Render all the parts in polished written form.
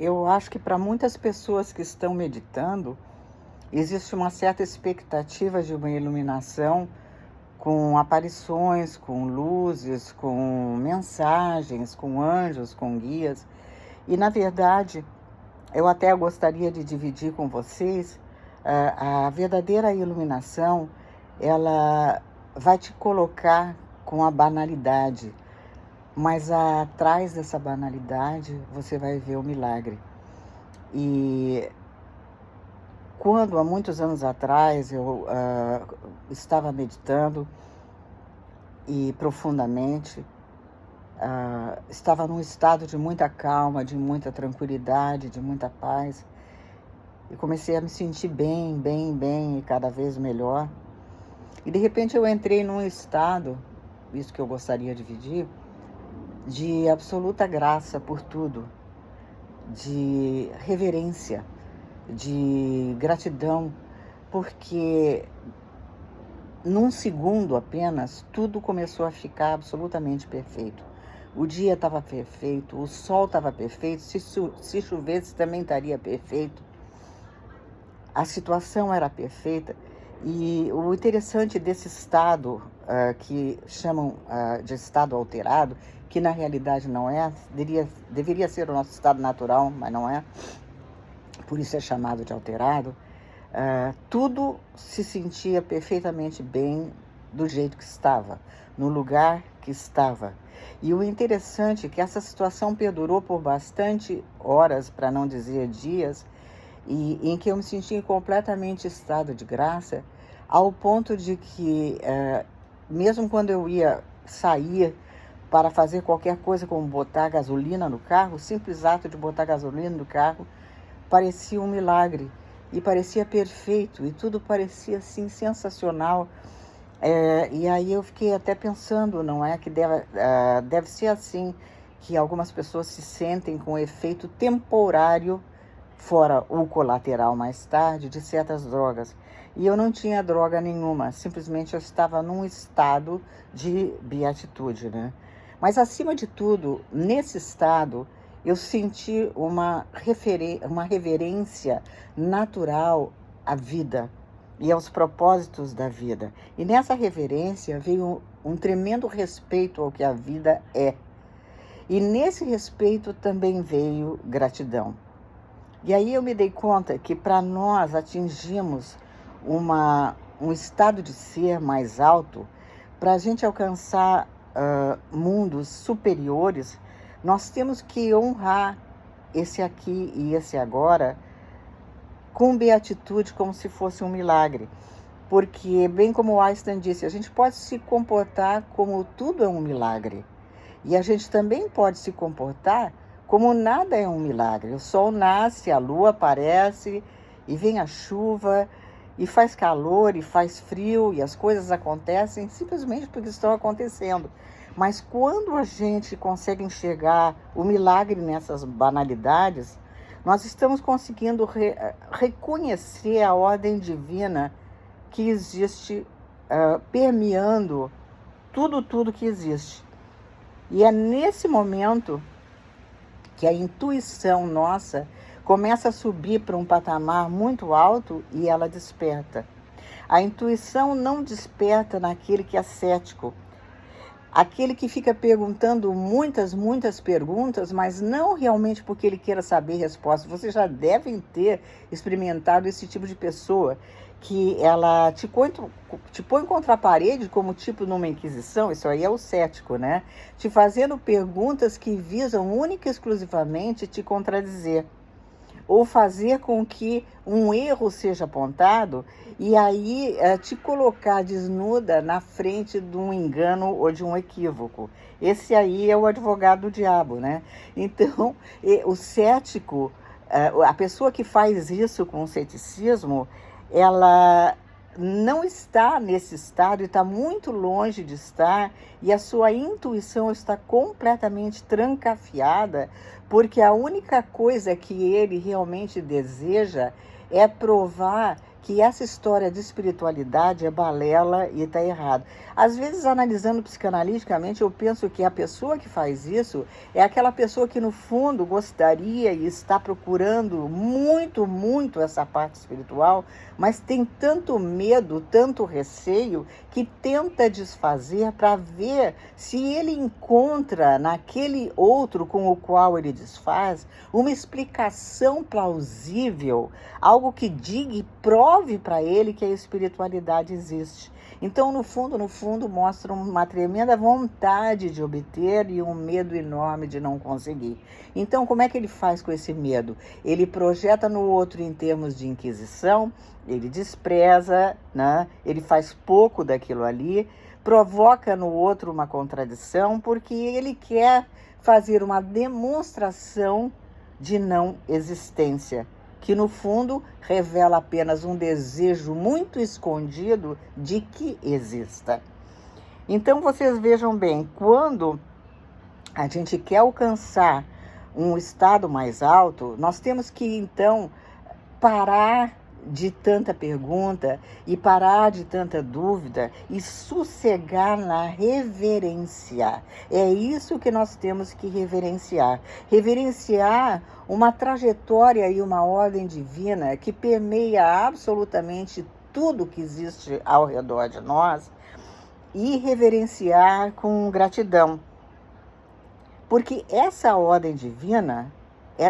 Eu acho que para muitas pessoas que estão meditando, existe uma certa expectativa de uma iluminação com aparições, com luzes, com mensagens, com anjos, com guias. E, na verdade, eu até gostaria de dividir com vocês a verdadeira iluminação, ela vai te colocar com a banalidade, mas atrás dessa banalidade você vai ver o milagre. E quando, há muitos anos atrás, eu estava meditando e profundamente, estava num estado de muita calma, de muita tranquilidade, de muita paz, e comecei a me sentir bem, bem, bem e cada vez melhor. E de repente eu entrei num estado, isso que eu gostaria de dividir, de absoluta graça por tudo, de reverência, de gratidão, porque num segundo apenas, tudo começou a ficar absolutamente perfeito. O dia estava perfeito, o sol estava perfeito, se chovesse também estaria perfeito. A situação era perfeita. E o interessante desse estado, que chamam de estado alterado, que na realidade não é, deveria ser o nosso estado natural, mas não é, por isso é chamado de alterado, tudo se sentia perfeitamente bem do jeito que estava, no lugar que estava. E o interessante é que essa situação perdurou por bastante horas, para não dizer dias, e em que eu me senti completamente em estado de graça, ao ponto de que, mesmo quando eu ia sair para fazer qualquer coisa como botar gasolina no carro, o simples ato de botar gasolina no carro parecia um milagre e parecia perfeito e tudo parecia assim sensacional. E aí eu fiquei até pensando, não é, que deve ser assim que algumas pessoas se sentem com efeito temporário, fora o colateral mais tarde, de certas drogas. E eu não tinha droga nenhuma, simplesmente eu estava num estado de beatitude, né? Mas, acima de tudo, nesse estado, eu senti uma reverência natural à vida e aos propósitos da vida. E nessa reverência veio um tremendo respeito ao que a vida é. E nesse respeito também veio gratidão. E aí eu me dei conta que para nós atingirmos um estado de ser mais alto, para a gente alcançar mundos superiores, nós temos que honrar esse aqui e esse agora com beatitude, como se fosse um milagre. Porque, bem como Einstein disse, a gente pode se comportar como tudo é um milagre. E a gente também pode se comportar como nada é um milagre. O sol nasce, a lua aparece, e vem a chuva, e faz calor, e faz frio, e as coisas acontecem simplesmente porque estão acontecendo. Mas quando a gente consegue enxergar o milagre nessas banalidades, nós estamos conseguindo reconhecer a ordem divina que existe, permeando tudo que existe. E é nesse momento que a intuição nossa começa a subir para um patamar muito alto e ela desperta. A intuição não desperta naquele que é cético, aquele que fica perguntando muitas perguntas, mas não realmente porque ele queira saber respostas. Vocês já devem ter experimentado esse tipo de pessoa, que ela te põe contra a parede, como tipo numa inquisição. Isso aí é o cético, né? Te fazendo perguntas que visam única e exclusivamente te contradizer, ou fazer com que um erro seja apontado e aí te colocar desnuda na frente de um engano ou de um equívoco. Esse aí é o advogado do diabo, né? Então, o cético, a pessoa que faz isso com o ceticismo, ela não está nesse estado e está muito longe de estar, e a sua intuição está completamente trancafiada, porque a única coisa que ele realmente deseja é provar que essa história de espiritualidade é balela e está errado. Às vezes, analisando psicanaliticamente, eu penso que a pessoa que faz isso é aquela pessoa que, no fundo, gostaria e está procurando muito, muito essa parte espiritual, mas tem tanto medo, tanto receio, que tenta desfazer para ver se ele encontra naquele outro com o qual ele desfaz uma explicação plausível, algo que diga e prove para ele que a espiritualidade existe. Então, no fundo, mostra uma tremenda vontade de obter e um medo enorme de não conseguir. Então, como é que ele faz com esse medo? Ele projeta no outro em termos de inquisição, ele despreza, né? Ele faz pouco daquilo ali, provoca no outro uma contradição, porque ele quer fazer uma demonstração de não existência, que no fundo revela apenas um desejo muito escondido de que exista. Então vocês vejam bem, quando a gente quer alcançar um estado mais alto, nós temos que então parar de tanta pergunta e parar de tanta dúvida e sossegar na reverência. É isso que nós temos que reverenciar. Reverenciar uma trajetória e uma ordem divina que permeia absolutamente tudo que existe ao redor de nós e reverenciar com gratidão. Porque essa ordem divina,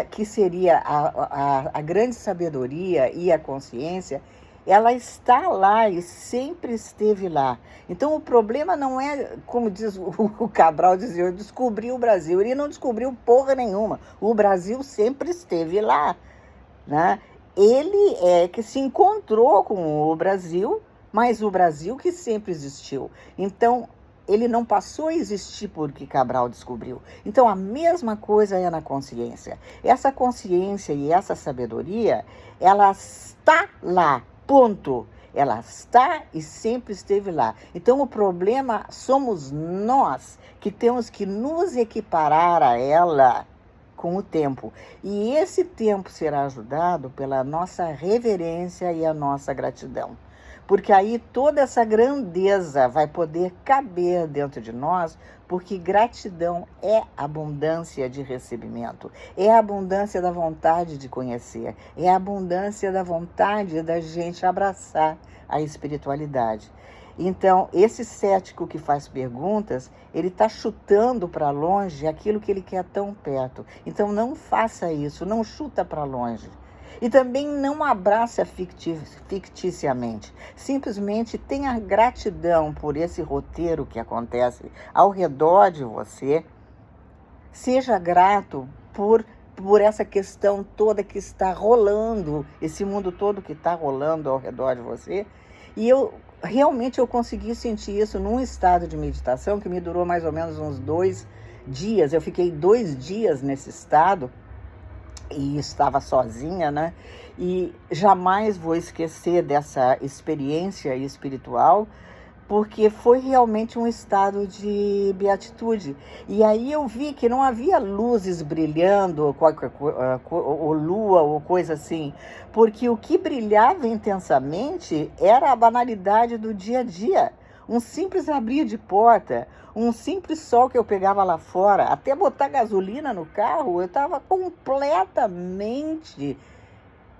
que seria a grande sabedoria e a consciência, ela está lá e sempre esteve lá. Então o problema não é, como diz o Cabral dizia, eu descobri o Brasil. Ele não descobriu porra nenhuma. O Brasil sempre esteve lá, né? Ele é que se encontrou com o Brasil, mas o Brasil que sempre existiu. Então ele não passou a existir porque Cabral descobriu. Então, a mesma coisa é na consciência. Essa consciência e essa sabedoria, ela está lá, ponto. Ela está e sempre esteve lá. Então, o problema somos nós que temos que nos equiparar a ela com o tempo. E esse tempo será ajudado pela nossa reverência e a nossa gratidão. Porque aí toda essa grandeza vai poder caber dentro de nós, porque gratidão é abundância de recebimento, é a abundância da vontade de conhecer, é a abundância da vontade da gente abraçar a espiritualidade. Então, esse cético que faz perguntas, ele está chutando para longe aquilo que ele quer tão perto. Então, não faça isso, não chuta para longe. E também não abraça ficticiamente. Simplesmente tenha gratidão por esse roteiro que acontece ao redor de você. Seja grato por essa questão toda que está rolando, esse mundo todo que está rolando ao redor de você. E realmente eu consegui sentir isso num estado de meditação que me durou mais ou menos uns 2 dias. Eu fiquei 2 dias nesse estado. E estava sozinha, né? E jamais vou esquecer dessa experiência espiritual, porque foi realmente um estado de beatitude. E aí eu vi que não havia luzes brilhando, ou lua, ou coisa assim, porque o que brilhava intensamente era a banalidade do dia a dia. Um simples abrir de porta, um simples sol que eu pegava lá fora, até botar gasolina no carro, eu estava completamente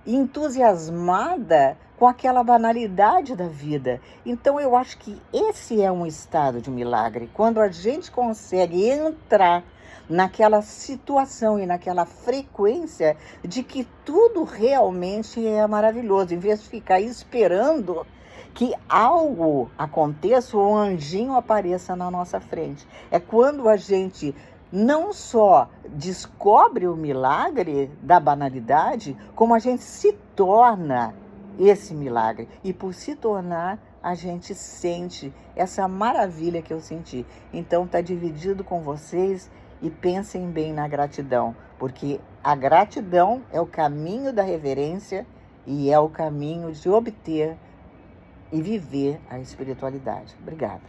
entusiasmada com aquela banalidade da vida. Então eu acho que esse é um estado de milagre, quando a gente consegue entrar naquela situação e naquela frequência de que tudo realmente é maravilhoso, em vez de ficar esperando que algo aconteça ou um anjinho apareça na nossa frente. É quando a gente não só descobre o milagre da banalidade, como a gente se torna esse milagre. E por se tornar, a gente sente essa maravilha que eu senti. Então está dividido com vocês e pensem bem na gratidão, porque a gratidão é o caminho da reverência e é o caminho de obter e viver a espiritualidade. Obrigada.